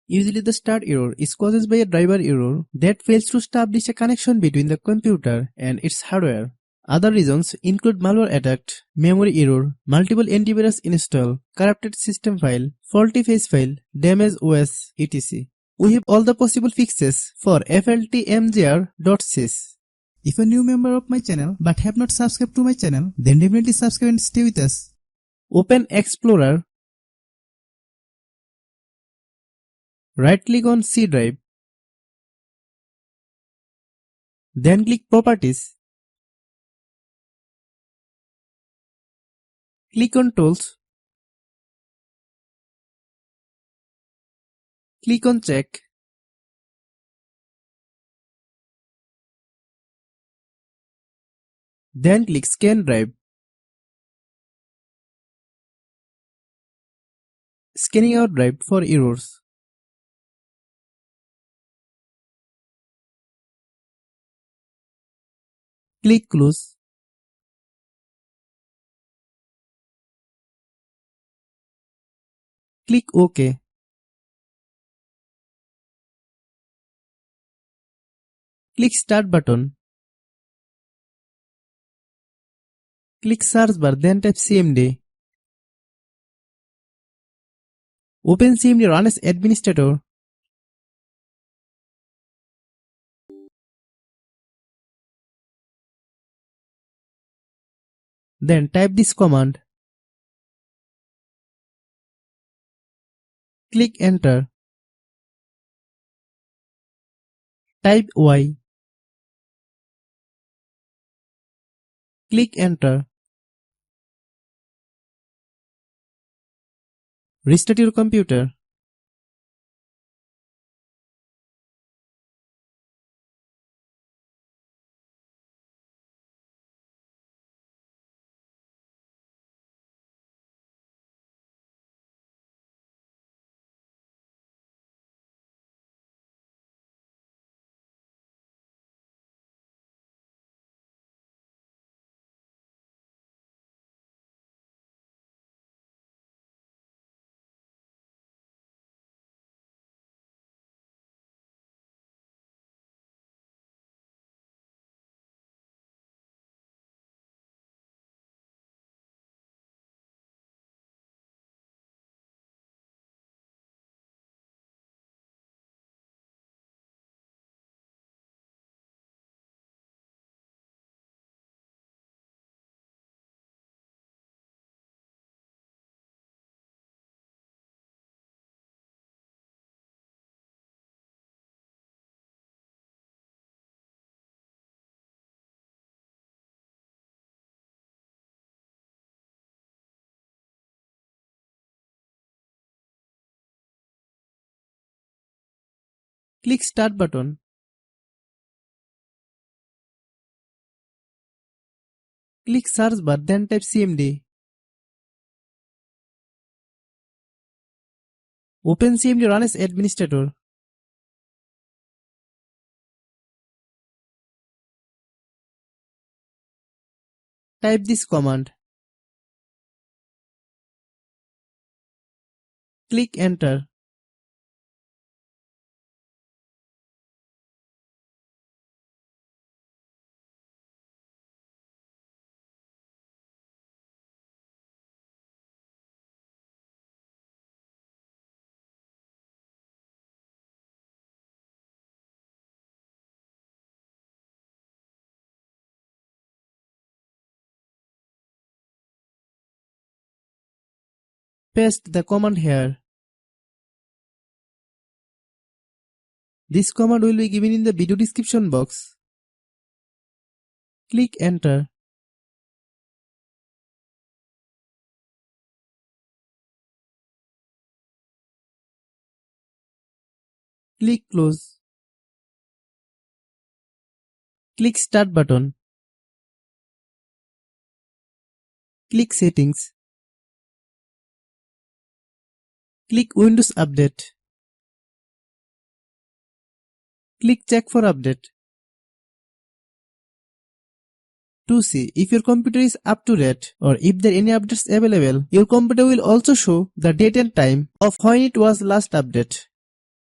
Usually the start error is caused by a driver error that fails to establish a connection between the computer and its hardware. Other reasons include malware attack, memory error, multiple antivirus install, corrupted system file, faulty face file, damaged OS, etc. We have all the possible fixes for fltmgr sys. If a new member of my channel but have not subscribed to my channel, then definitely subscribe and stay with us. Open Explorer. Right click on C drive. Then click Properties. Click on Tools. Click on Check. Then click Scan Drive. Scanning out drive for errors. Click Close. Click OK. Click Start button. Click Search bar, then type CMD. Open CMD run as administrator. Then type this command. Click Enter. Type Y. Click Enter. Restart your computer. Click Start button. Click Search bar, then type CMD. Open CMD run as administrator. Type this command. Click Enter. Paste the command here. This command will be given in the video description box. Click Enter. Click Close. Click Start button. Click Settings. Click Windows Update. Click Check for update. To see if your computer is up to date or if there are any updates available, your computer will also show the date and time of when it was last updated.